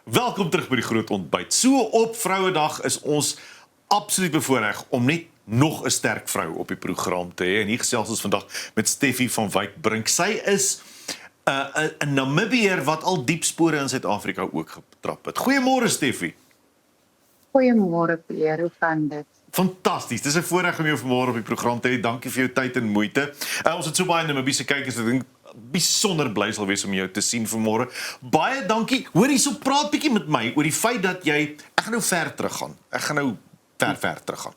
Welkom terug by die groot ontbyt. So op Vrouedag is ons absoluut bevoorreg om net nog 'n sterk vrou op die program te hê. En hier gesels ons vandag met Steffie van Wyk Brink. Sy is 'n Namibiër wat al diep spore in Suid-Afrika ook getrap het. Goeiemôre Steffie. Goeiemôre Pierre, hoe gaan dit? Fantasties. Dis 'n voorreg om jou vanmôre op die program te hê. Dankie vir jou tyd en moeite. Ons het so baie Namibiese kykers, ek dink besonder bly sal wees om jou te sien vanmôre. Baie dankie. Hoor hierso, praat bietjie met my oor die feit dat jy, ek gaan nou ver teruggaan. Ek gaan nou ver teruggaan.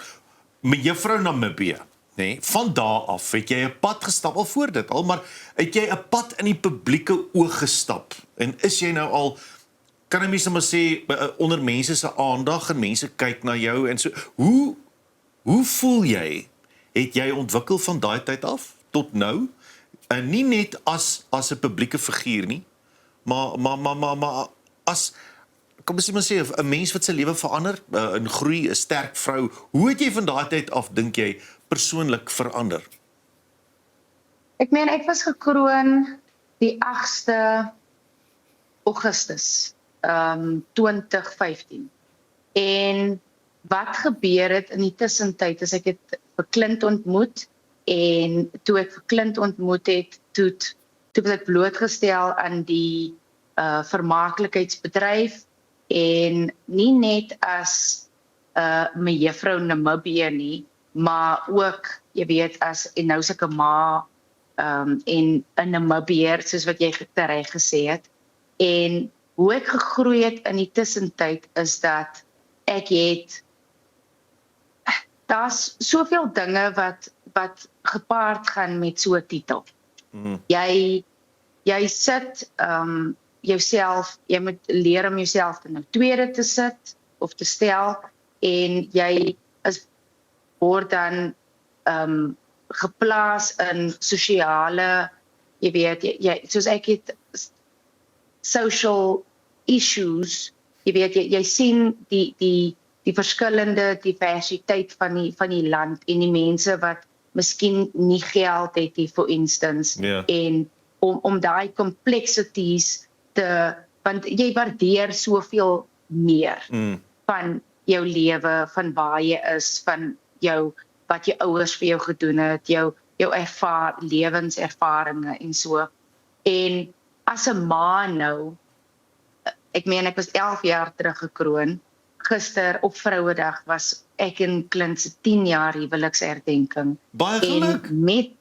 Met juffrou Namibië, nê? Van daar af het jy 'n pad gestap al voor dit al, maar het jy 'n pad in die publieke oog gestap? En is jy nou al, kan 'n mens nou maar sê, onder mense se aandag en mense kyk na jou en so. Hoe voel jy? Het jy ontwikkel van daai tyd af tot nou? En nie net as 'n publieke figuur nie, maar as, kom ons sê, 'n mens wat sy lewe verander, 'n groei, 'n sterk vrou. Hoe het jy van daai tyd af, dink jy, persoonlik verander? Ek meen, ek was gekroon die 8de Augustus 2015. En wat gebeur het in die tussentyd is ek het vir Clint ontmoet, en toe ek vir Clint ontmoet het, toe was ek blootgestel aan die vermaaklikheidsbedryf, en nie net as mevrou Namibië nie, maar ook, jy weet, en nou is ek 'n ma, en 'n Namibiër, soos wat jy reg gesê het. En hoe ek gegroei het in die tussentyd is dat ek het, daar's soveel dinge wat gepaard gaan met so 'n titel. Jy sit jouself, jy moet leer om jouself in 'n tweede te sit of te stel, en jy word dan geplaas in sosiale, jy weet, soos ek het social issues, jy weet, jy sien die verskillende diversiteit van die land en die mense wat miskien nie geld het nie, for instance, en om daai complexities want jy waardeer soveel meer van jou lewe, van waar jy is, van wat jou ouers vir jou gedoen het, jou lewenservarings en so. En as 'n ma nou, ek meen, ek was 11 jaar terug gekroon. Gister op Vrouedag was ek en Clint se 10 jaar huweliksherdenking. Baie geluk. En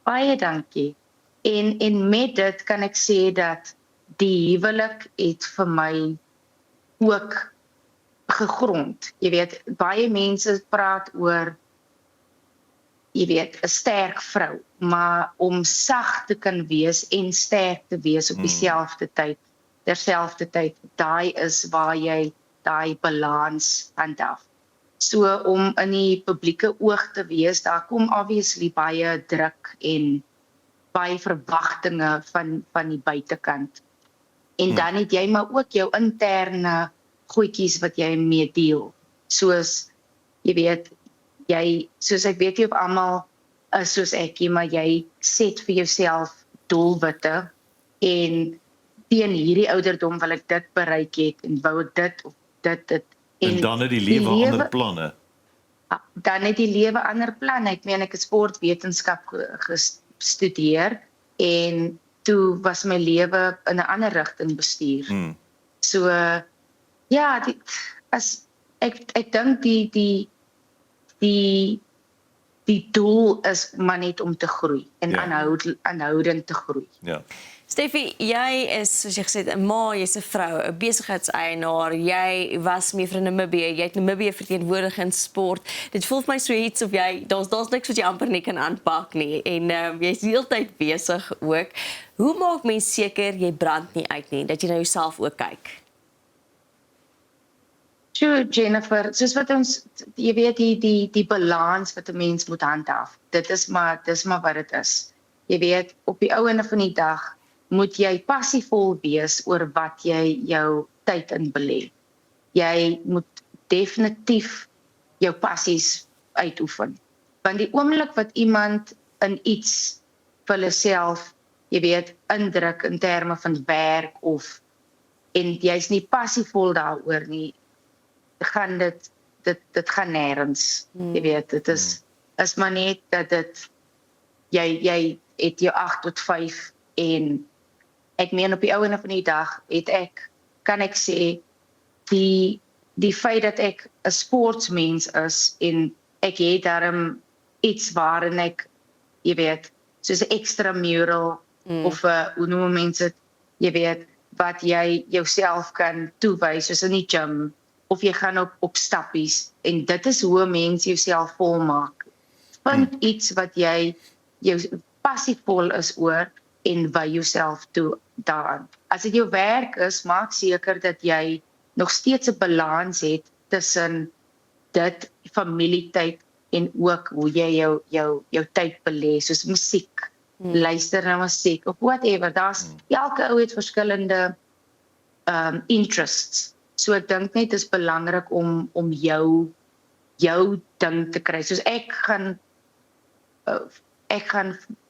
baie dankie. En met dit kan ek sê dat die huwelik het vir my ook gegrond. Jy weet, baie mense praat oor, jy weet, 'n sterk vrou, maar om sag te kan wees en sterk te wees op terselfde tyd, daai is waar jy daai balans handhaaf. So om in die publieke oog te wees, daar kom obviously baie druk en baie verwagtinge van die buitekant. En dan het jy maar ook jou interne goedjies wat jy mee deel. Soos, jy weet, soos ek weet nie of almal is soos ek, maar jy set vir jouself doelwitte, en teen hierdie ouderdom wil ek dit bereik het, en wou ek dit of dit. En dan het die lewe ander planne. Dan het die lewe ander planne. Ek meen, ek het sportwetenskap gestudeer, en toe was my lewe in 'n ander rigting bestuur. So, ja, ek dink die doel is maar net om te groei, en aanhoudend te groei. Ja. Steffie, jy is, soos jy gesê het, 'n ma, jy's 'n vrou, 'n besigheidseienaar, jy was mevrou Namibië, jy het Namibië verteenwoordig in sport. Dit voel vir my so iets of daar's niks wat jy amper nie kan aanpak nie, en jy's die hele tyd besig ook. Hoe maak mens seker jy brand nie uit nie, dat jy na jouself ook kyk? Sure, Jennifer, soos wat ons, jy weet, die balans wat 'n mens moet handhaaf, dis maar wat dit is. Jy weet, op die ou ende van die dag, moet jy passievol wees oor wat jy jou tyd in belê. Jy moet definitief jou passies uitoefen. Want die oomblik wat iemand in iets vir hulle self, jy weet, indruk in terme van werk of en jy's nie passievol daaroor nie, gaan dit gaan nêrens. Jy weet, dit is maar net dat dit jy het jou 8 tot 5 en ek meen op die ou ende van die dag kan ek sê die feit dat ek 'n sportmens is en ek het daarom iets waarin ek, jy weet, soos 'n extramural of hoe noem mense dit, jy weet, wat jy jouself kan toewys, soos in die gym, of jy gaan op stappies, en dit is hoe 'n mens jouself volmaak. Vind iets wat jy passievol is oor, en wy jouself toe daaraan. As dit jou werk is, maak seker dat jy nog steeds 'n balans het tussen dit, familietyd, en ook hoe jy jou tyd belê, soos musiek, luister na musiek, of whatever, elke ou het verskillende interests. So ek dink net is belangrik om jou ding te kry. Soos ek gaan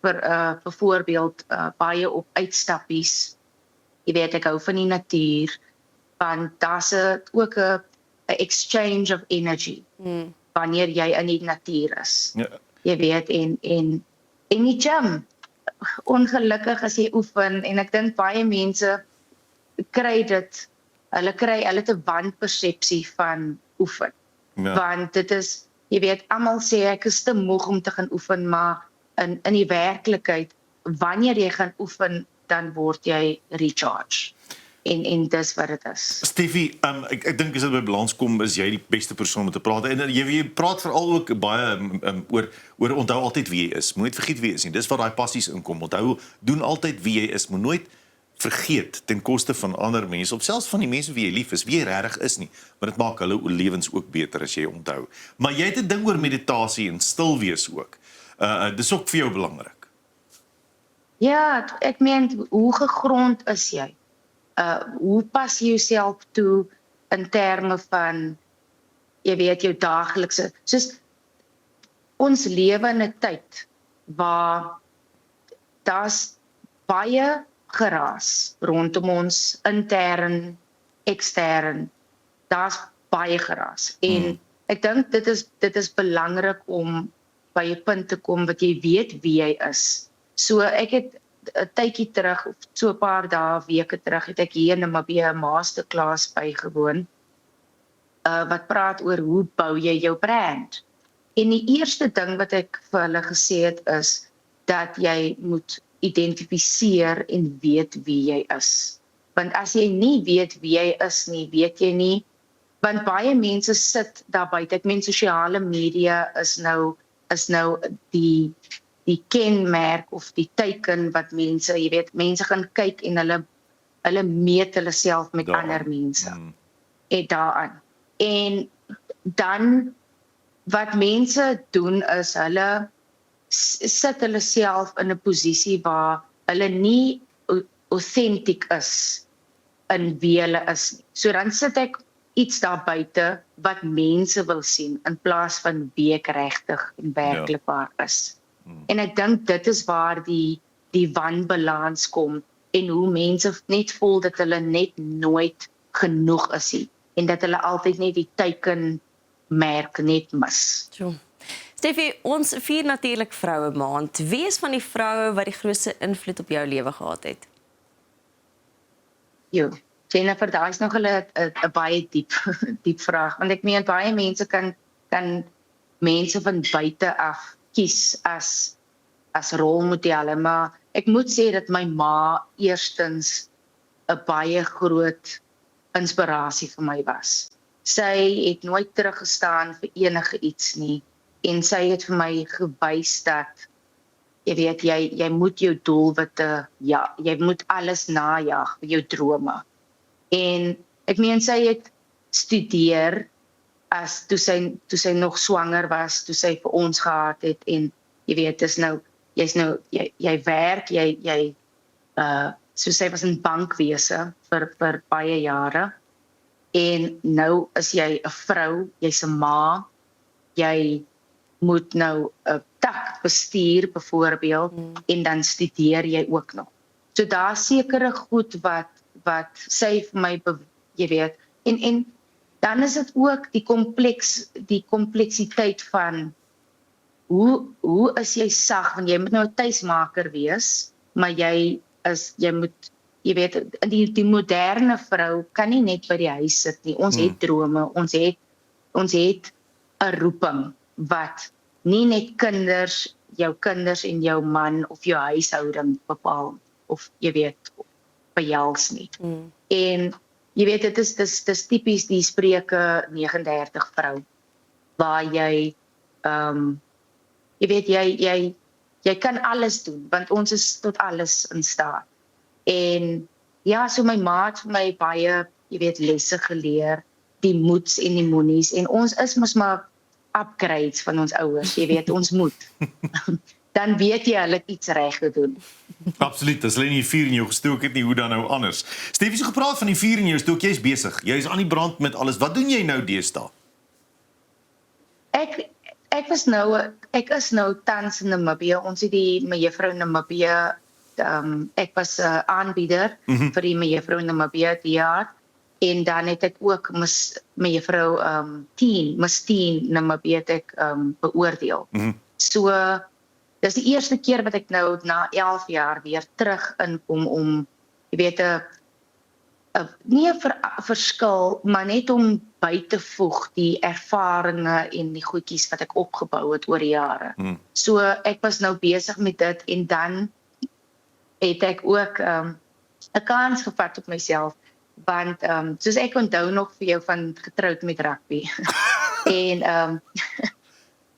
vir voorbeeld baie op uitstappies. Jy weet, ek hou van die natuur, want daar's ook 'n exchange of energy wanneer jy in die natuur is. Ja. Jy weet, en die gym, ongelukkig as jy oefen, en ek dink baie mense kry dit, hulle het 'n wanpersepsie van oefen. Ja. Want dit is, jy weet, almal sê ek is te moeg om te gaan oefen, maar in die werklikheid, wanneer jy gaan oefen, dan word jy recharge. En dis wat dit is. Steffie, ek dink as dit by balans kom, is jy die beste persoon om te praat. En jy praat veral ook baie oor onthou altyd wie jy is. Moet nooit vergeet wie jy is nie. Dis waar daai passies inkom. Onthou, doen altyd wie jy is. Moet nooit vergeet ten koste van ander mense, of selfs van die mense wie jy lief is, wie jy regtig is nie. Maar dit maak hulle lewens ook beter as jy onthou. Maar jy het 'n ding oor meditasie en stil wees ook. Dis ook vir jou belangrik. Ja, ek meen, hoe gegrond is jy? Hoe pas jy jouself toe in terme van, jy weet, jou daaglikse, soos ons lewe in 'n tyd waar daar's baie geraas rondom ons, intern, ekstern, daar's baie geraas. En ek dink dit is belangrik om by 'n punt te kom wat jy weet wie jy is. So ek het 'n tydjie terug, of so 'n paar dae, weke terug, het ek hier in Namibia 'n masterclass bygewoon, wat praat oor hoe bou jy jou brand. En die eerste ding wat ek vir hulle gesê het is, dat jy moet identifiseer en weet wie jy is. Want as jy nie weet wie jy is nie, weet jy nie, want baie mense sit daar buite. Ek meen, sosiale media is nou die kenmerk of die teiken wat mense, jy weet, mense gaan kyk en hulle meet hulle self met ander mense. En daaraan. En dan wat mense doen is, hulle sit hulle self in 'n posisie waar hulle nie authentic is in wie hulle is nie. So dan sit ek iets daar buite wat mense wil sien, in plaas van wie ek regtig en werklik waar is. En ek dink dit is waar die wanbalans kom, en hoe mense net voel dat hulle net nooit genoeg is nie, en dat hulle altyd net die teikenmerk net mis. Steffie, ons vier natuurlik Vroue Maand. Wie is van die vroue wat die grootste invloed op jou lewe gehad het? Jennifer, daar is nog 'n baie diep vraag, want ek meen, baie mense kan mense van buite af kies as rolmodelle, maar ek moet sê dat my ma eerstens 'n baie groot inspirasie vir my was. Sy het nooit teruggestaan vir enige iets nie, en sy het vir my gewys dat, jy weet, jy moet jou doelwitte, jy moet alles najag vir jou drome. En ek meen, sy het studeer toe sy nog swanger was, toe sy vir ons gehad het, en jy weet, jy werk, so sy was in bankwese vir baie jare, en nou is jy 'n vrou, jy's 'n ma, jy moet nou 'n tak bestuur byvoorbeeld, en dan studeer jy ook nog. So daar sekere goed wat wat sy vir my, jy weet, en dan is dit ook die kompleksiteit van hoe is jy sag, want jy moet nou 'n tuismaker wees, maar jy moet, jy weet, die moderne vrou kan nie net by die huis sit nie. Ons het drome, ons het 'n roeping wat nie net jou kinders en jou man of jou huishouding bepaal of jy weet behels nie. En jy weet dit is tipies die Spreuke 39 vrou waar jy jy weet jy kan alles doen want ons is tot alles in staat. En ja, so my ma het vir my baie, jy weet, lesse geleer, die moeds en die moenies en ons is mos maar upgrades van ons ouers, jy weet, ons moet. Dan weet jy hulle het iets reg gedoen. Absoluut, as hulle nie die vuur in jou gestook het nie, hoe dan nou anders. Stefie, so gepraat van die vuur in jou stook, jy's besig. Jy's aan die brand met alles. Wat doen jy nou deesdae? Ek is nou tans in Namibië. Ons het die mevrou Namibië, ek was 'n aanbieder vir die mevrou Namibië die jaar. En dan het ek ook mevrou Miss 10 Namibië het ek beoordeel. So dis die eerste keer wat ek nou na 11 jaar weer terug inkom om, jy weet, nie 'n verskil, maar net om by te voeg die ervarings en die goedjies wat ek opgebou het oor die jare. So ek was nou besig met dit en dan het ek ook 'n kans gevat op myself, want soos ek onthou nog vir jou van getroud met rugby. En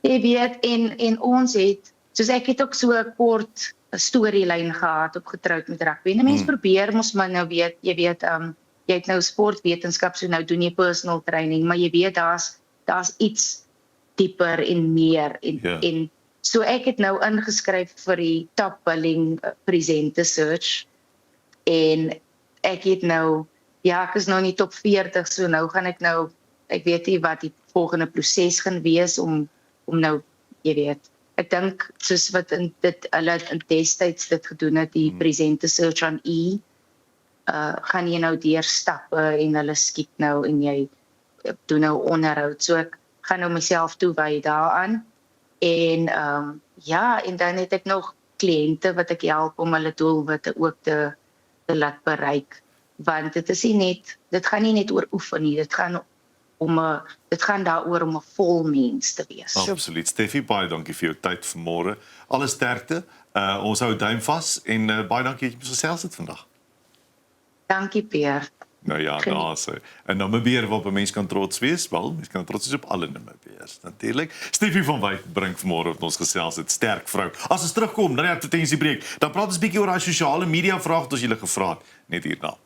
jy weet, en ons het, soos ek het ook so 'n kort storielyn gehad op getroud met rugby. En 'n mens probeer mos maar nou weet, jy weet, jy het nou sportwetenskap, so nou doen jy personal training, maar jy weet daar's iets dieper en meer en so ek het nou ingeskryf vir die top billing presenter search en ek het nou, ja, ek is nou in die top 40, so nou gaan ek weet nie wat die volgende proses gaan wees om nou, jy weet, ek dink soos wat hulle in destyds dit gedoen het, die presenter search aan gaan jy nou deur stappe en hulle skiet nou en jy doen nou onderhoud. So ek gaan nou myself toewy daaraan. En ja, en dan het ek nog kliënte wat ek help om hulle doelwitte ook te laat bereik. Want dit gaan nie net oor oefen nie, dit gaan daaroor om 'n vol mens te wees. Absoluut. Stefie, baie dankie vir jou tyd vanmôre. Alle sterkte. Ons hou duim vas en baie dankie dat jy ons gesels het vandag. Dankie, Pierre. Nou ja, daar so. En Namibië waarop 'n mens kan trots wees, wel, mens kan trots wees op alle Namibiërs, natuurlik. Stefie van Wyk bring vanmôre op ons gesels het, sterk vrou. As ons terugkom na die advertensiebreek, dan praat ons bietjie oor daai sosiale media vraag wat ons julle gevra het net hierna.